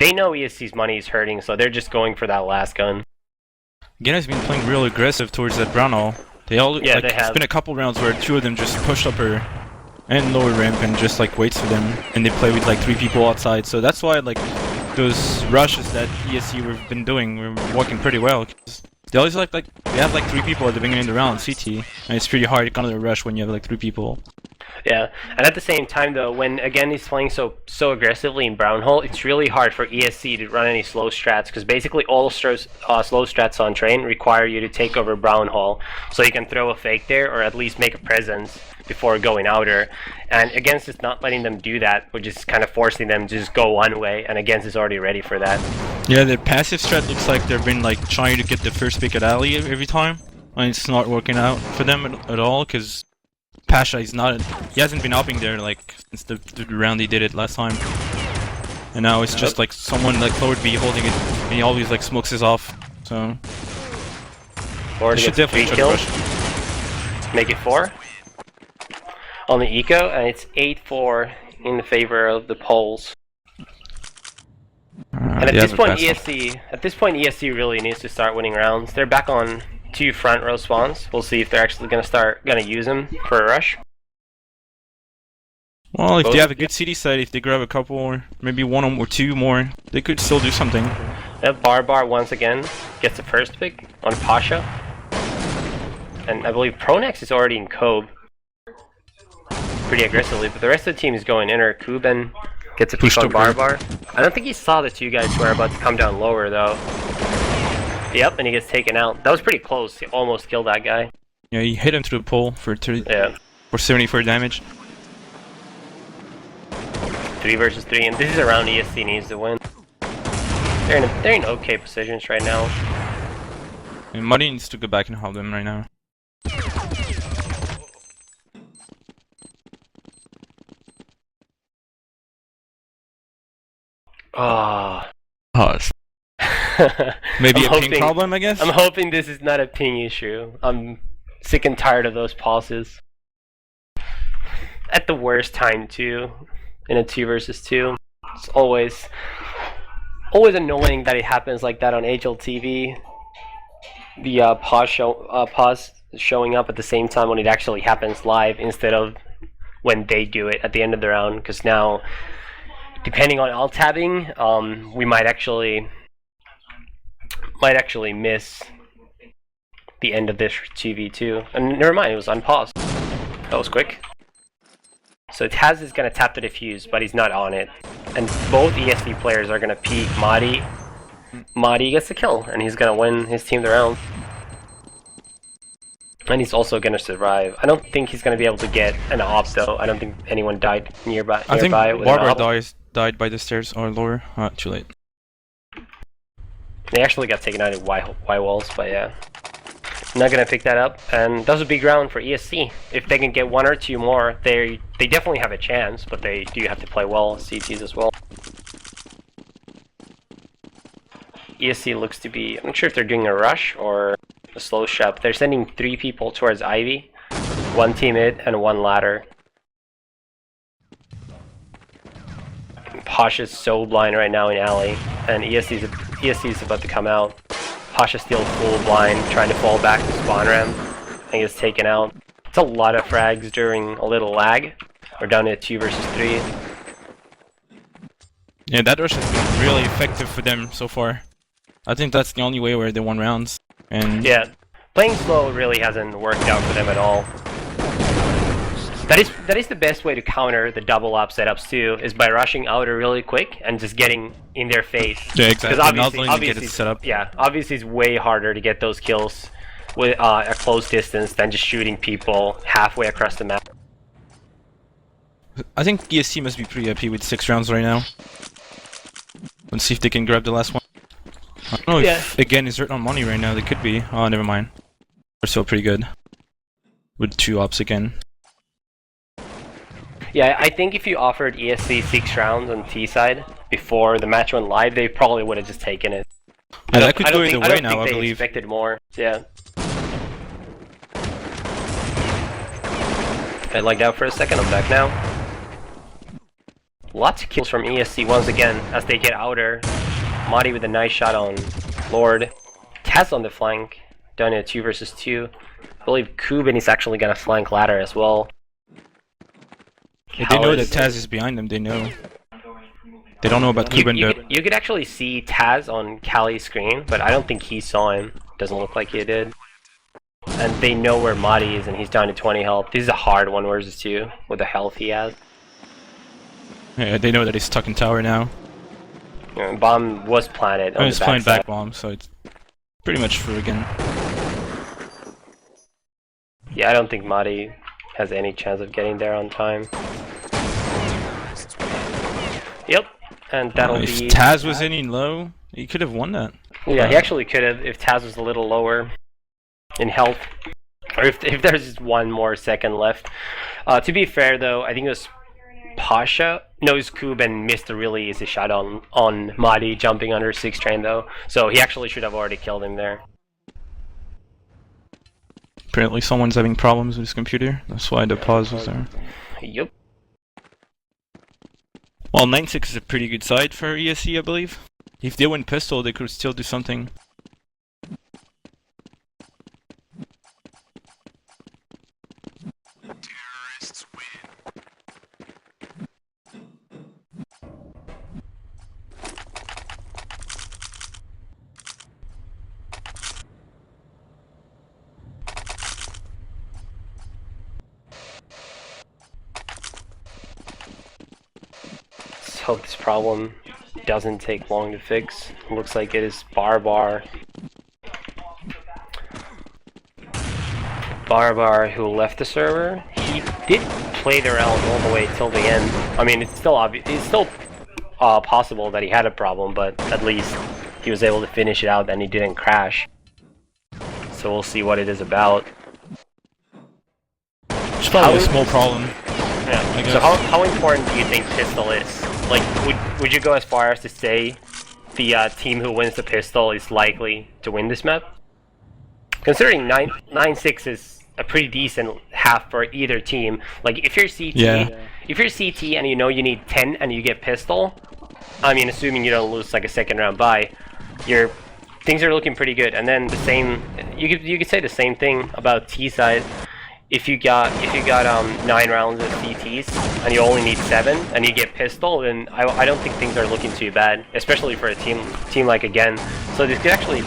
they know ESC's money is hurting, so they're just going for that last gun. AGAiN has been playing real aggressive towards that brown hole. They all Yeah, like they have. it's been a couple rounds where two of them just push upper and lower ramp and just like waits for them, and they play with like 3 people outside. So that's why like those rushes that ESC we've been doing, we're working pretty well. They always they have like 3 people at the beginning of the round CT, and it's pretty hard to counter a rush when you have like 3 people. Yeah, and at the same time though, when AGAiN is playing so aggressively in brown hole, it's really hard for ESC to run any slow strats, because basically all slow strats on train require you to take over brown hole, so you can throw a fake there or at least make a presence before going outer. And AGAiN is not letting them do that, which is kind of forcing them to just go one way, and AGAiN is already ready for that. Yeah, their passive strat looks like they've been like trying to get the first pick at alley every time, and it's not working out for them at all, because Pasha is not. He hasn't been upping there like since the round he did it last time, and now it's just like someone like forward B holding it, and he always like smokes us off. So Forward should gets 3 definitely kills. Make it 4 on the eco, and it's 8-4 in the favor of the Poles. And at this point, ESC really needs to start winning rounds. They're back on 2 front row spawns. We'll see if they're actually gonna use them for a rush. Well, if they have a good city side, if they grab a couple or maybe 1 or 2 more, they could still do something. Bar once again gets the first pick on Pasha, and I believe Pronex is already in Kobe pretty aggressively, but the rest of the team is going inner. Kuben gets a pick on Bar. I don't think he saw the 2 guys who are about to come down lower though. Yep, and he gets taken out. That was pretty close. He almost killed that guy. Yeah, he hit him through the pole for 74 damage. 3 versus 3, and this is a round ESC needs to win. They're in okay positions right now. And Muddy needs to go back and help them right now. Oh. Maybe a ping problem, I guess? I'm hoping this is not a ping issue. I'm sick and tired of those pauses. At the worst time too, in a 2 versus 2. It's always annoying that it happens like that on HLTV. The pause showing up at the same time when it actually happens live instead of when they do it at the end of the round. Because now, depending on alt tabbing, we might actually miss the end of this TV too. And never mind, it was on pause. That was quick. So Taz is going to tap the defuse, but he's not on it. And both ESC players are going to peek Madi. Madi gets the kill, and he's going to win his team the round. And he's also going to survive. I don't think he's going to be able to get an op though. I don't think anyone died nearby. I think Barber died by the stairs or lower. Too late. They actually got taken out of Y walls, but yeah. Not gonna pick that up, and that was a big round for ESC. If they can get 1 or 2 more, they definitely have a chance, but they do have to play well CTs as well. ESC looks to be, I'm not sure if they're doing a rush or a slow shot. They're sending 3 people towards Ivy, 1 team mid and 1 ladder. Posh is so blind right now in alley, and ESC is about to come out. Pasha still full blind, trying to fall back to spawn ramp, and he gets taken out. It's a lot of frags during a little lag. We're down to 2 versus 3. Yeah, that rush has been really effective for them so far. I think that's the only way where they won rounds. And yeah, playing slow really hasn't worked out for them at all. That is the best way to counter the double up setups too, is by rushing outer really quick and just getting in their face. Yeah, exactly. Because obviously, obviously it's way harder to get those kills with a close distance than just shooting people halfway across the map. I think ESC must be pretty happy with 6 rounds right now. Let's see if they can grab the last one. I don't know if AGAiN is hurt on money right now. They could be. Oh, never mind. They're still pretty good with 2 ops again. Yeah, I think if you offered ESC 6 rounds on T side before the match went live, they probably would have just taken it. Yeah, that could go either way now, I they believe. Expected more. Yeah. I lagged out for a second. I'm back now. Lots of kills from ESC once again as they get outer. Madi with a nice shot on Lord. Taz on the flank, down in a 2 versus 2. I believe Kubin is actually gonna flank ladder as well. Yeah, they know that Taz is behind them, they know. They don't know about Kubin though. You could actually see Taz on Cali's screen, but I don't think he saw him. Doesn't look like he did. And they know where Madi is, and he's down to 20 health. This is a hard 1 versus 2 with the health he has. Yeah, they know that he's stuck in tower now. Bomb was planted on he's the playing backside. back bomb, so it's pretty much free again. Yeah, I don't think Madi has any chance of getting there on time. Yep, and that'll If be... Taz was any low, he could have won that. Yeah, he actually could have if Taz was a little lower in health. Or if there's just 1 more second left. To be fair though, I think it was Pasha. No, it was Kubin missed a really easy shot on Madi jumping under 6 train though. So he actually should have already killed him there. Apparently someone's having problems with his computer, that's why the pause was there. Yup. Well, 9-6 is a pretty good side for ESC, I believe. If they win pistol, they could still do something. Let's hope this problem doesn't take long to fix. Looks like it is Barbar. Barbar who left the server. He did play the round all the way till the end. I mean, it's still obvious. It's still possible that he had a problem, but at least he was able to finish it out and he didn't crash. So we'll see what it is about. It's probably a small problem. Yeah. So how important do you think pistol is? Like, would you go as far as to say the team who wins the pistol is likely to win this map? Considering 9-6 is a pretty decent half for either team. Like, if you're CT, and you know you need 10 and you get pistol, I mean, assuming you don't lose like a second round bye, things are looking pretty good. And then the same, you could say the same thing about T side. If you got 9 rounds of CTs and you only need 7 and you get pistol, then I don't think things are looking too bad, especially for a team like AGAiN. So this could actually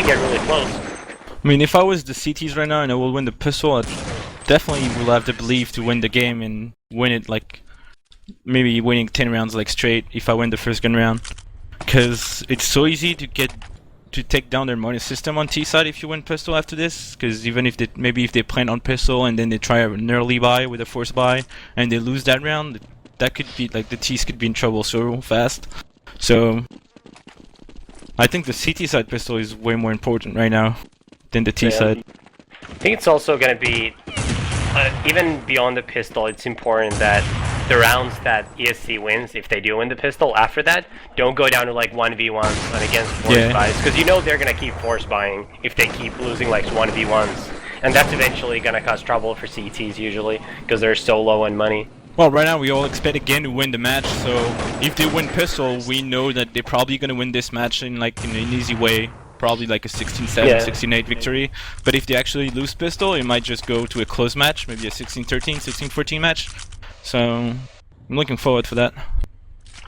get really close. I mean, if I was the CTs right now and I will win the pistol, I definitely will have the belief to win the game and win it, like maybe winning 10 rounds like straight if I win the first gun round. Because it's so easy to take down their money system on T side if you win pistol after this, because even if they plan on pistol and then they try an early buy with a force buy and they lose that round, that could be like the T's could be in trouble so fast. So I think the CT side pistol is way more important right now than the T side. I think it's also going to be even beyond the pistol, it's important that the rounds that ESC wins, if they do win the pistol, after that, don't go down to like 1v1s and against force buys, because you know they're going to keep force buying if they keep losing like 1v1s, and that's eventually going to cause trouble for CTs usually, because they're so low on money. Well, right now we all expect AGAiN to win the match, so if they win pistol, we know that they're probably going to win this match in like in an easy way. Probably like a 16-7, 16-8 victory. But if they actually lose pistol, it might just go to a close match, maybe a 16-13, 16-14 match. So I'm looking forward for that.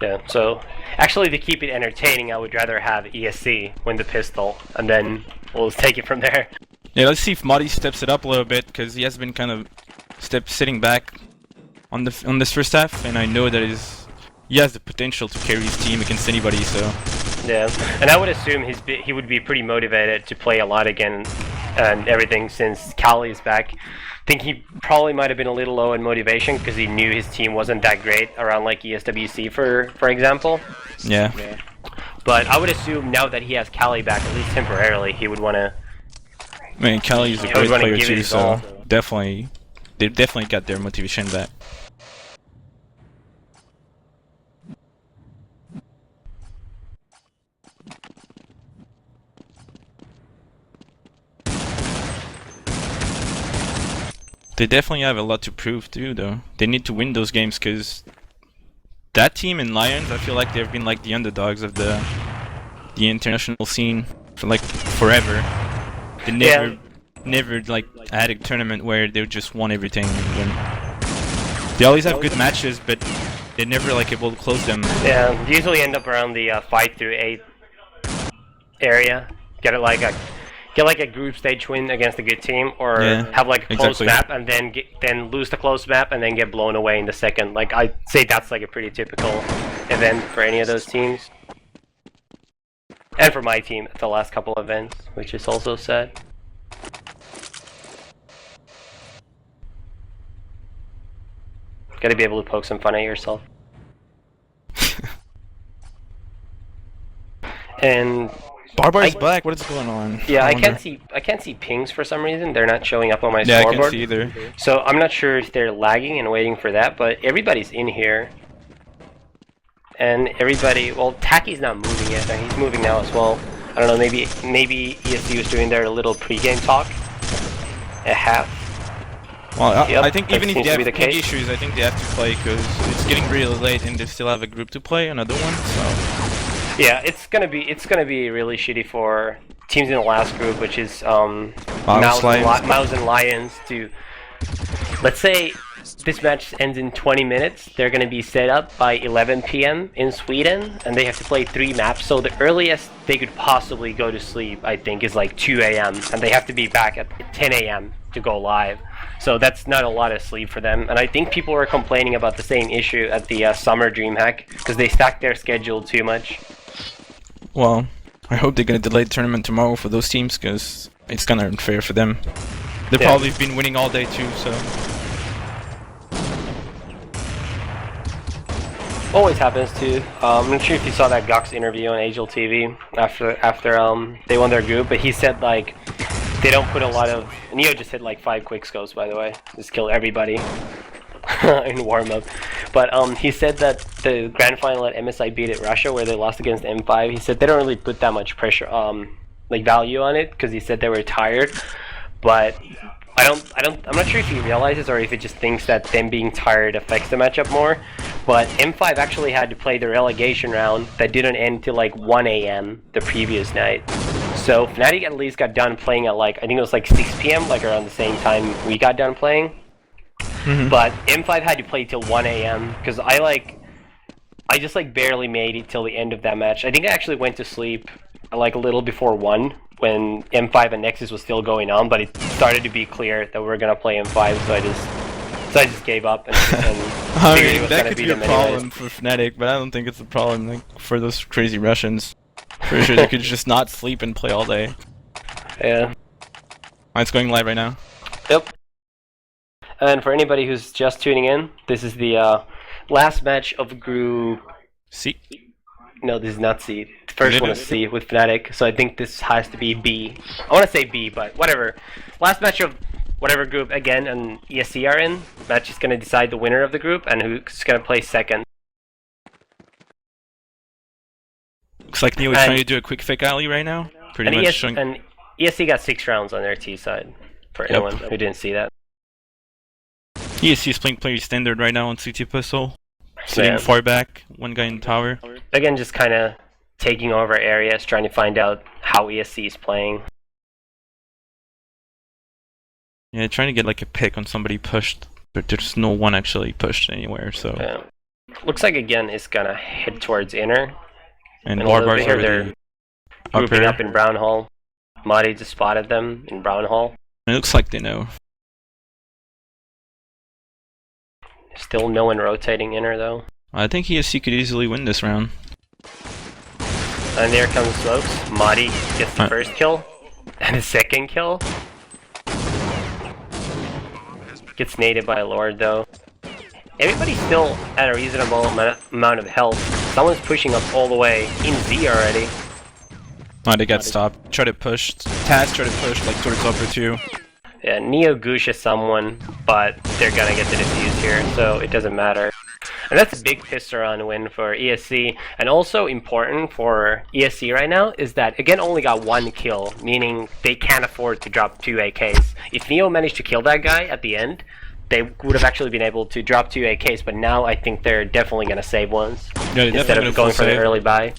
Yeah, so actually to keep it entertaining, I would rather have ESC win the pistol, and then we'll take it from there. Yeah, let's see if Madi steps it up a little bit, because he has been kind of sitting back on this first half, and I know that he has the potential to carry his team against anybody, so... Yeah, and I would assume he would be pretty motivated to play a lot again and everything since Cali is back. I think he probably might have been a little low in motivation because he knew his team wasn't that great around like ESWC for example. Yeah. But I would assume now that he has Cali back, at least temporarily, he would want to... I mean, Cali is a great player too, so definitely, they definitely got their motivation back. They definitely have a lot to prove too, though. They need to win those games because that team and Lions, I feel like they've been like the underdogs of the international scene for like forever. They never like had a tournament where they just won everything. They always have good matches, but they're never like able to close them. Yeah, usually end up around the 5 through 8 area. Get like a group stage win against a good team, or have like a close map and then lose the close map and then get blown away in the second. Like I'd say that's like a pretty typical event for any of those teams. And for my team at the last couple events, which is also sad. Gotta be able to poke some fun at yourself. And Barbar's back. What is going on? Yeah, I can't see pings for some reason. They're not showing up on my scoreboard. Yeah, I can't see either. So I'm not sure if they're lagging and waiting for that, but everybody's in here. And everybody, well, Tacky's not moving yet. He's moving now as well. I don't know, maybe ESC was doing their little pre-game talk at half. Well, Yep, I think even if they have the ping case. issues, I think they have to play because it's getting really late and they still have a group to play, another one. So Yeah, it's gonna be really shitty for teams in the last group, which is Mouse and Lions. To let's say this match ends in 20 minutes, they're gonna be set up by 11 p.m. in Sweden, and they have to play 3 maps. So the earliest they could possibly go to sleep, I think, is like 2 a.m. and they have to be back at 10 a.m. to go live. So that's not a lot of sleep for them. And I think people were complaining about the same issue at the summer DreamHack because they stacked their schedule too much. well, I hope they're gonna delay the tournament tomorrow for those teams because it's kinda unfair for them. They've probably been winning all day too, so. Always happens too. I'm not sure if you saw that Gox interview on AGAiN TV after they won their group, but he said like they don't put a lot of. Neo just hit like 5 quick scopes, by the way, just killed everybody in warm up. But he said that the grand final at MSI beat at Russia, where they lost against M5. He said they don't really put that much pressure, like value on it, because he said they were tired. But I'm not sure if he realizes or if it just thinks that them being tired affects the matchup more. But M5 actually had to play the relegation round that didn't end till like 1 a.m. the previous night. So Fnatic at least got done playing at like, I think it was like 6 p.m, like around the same time we got done playing. But M5 had to play till 1 a.m. because I just like barely made it till the end of that match. I think I actually went to sleep like a little before 1 when M5 and Nexus was still going on, but it started to be clear that we were gonna play M5, so I just gave up and I figured it mean, was that gonna could beat be a them problem anyways. for Fnatic, but I don't think it's a problem like for those crazy Russians. Pretty sure they could just not sleep and play all day. Yeah. It's going live right now. Yep. And for anybody who's just tuning in, this is the last match of group. See? No, this is not C. The first one is C with Fnatic, so I think this has to be B. I want to say B, but whatever. Last match of whatever group AGAiN and ESC are in. Match is going to decide the winner of the group and who's going to play second. Looks like Neo is trying to do a quick fake alley right now. Pretty much showing. And ESC got 6 rounds on their T side, for anyone who didn't see that. ESC is playing player standard right now on CT Pistol. Sitting far back, one guy in the tower. Again, just kind of taking over areas, trying to find out how ESC is playing. Yeah, trying to get like a pick on somebody pushed, but there's no one actually pushed anywhere, so. Yeah. Looks like AGAiN is gonna head towards inner. And Barbar's they're already grouping up in Brown Hall. Madi just spotted them in Brown Hall. It looks like they know. Still no one rotating inner though. I think ESC could easily win this round. And there comes Smokes. Madi gets the first kill. And his second kill. Gets naded by a Lord though. Everybody's still at a reasonable amount of health. Someone's pushing up all the way in Z already. Oh, they got stopped. Tried to push. Taz tried to push like towards upper 2. Yeah, Neo Gusha someone, but they're gonna get the defuse here, so it doesn't matter. And that's a big piss around win for ESC. And also important for ESC right now is that AGAiN only got 1 kill, meaning they can't afford to drop 2 AKs. If Neo managed to kill that guy at the end, they would have actually been able to drop 2 AKs, but now I think they're definitely going to save ones Yeah, they're instead definitely of going for the save. early buy.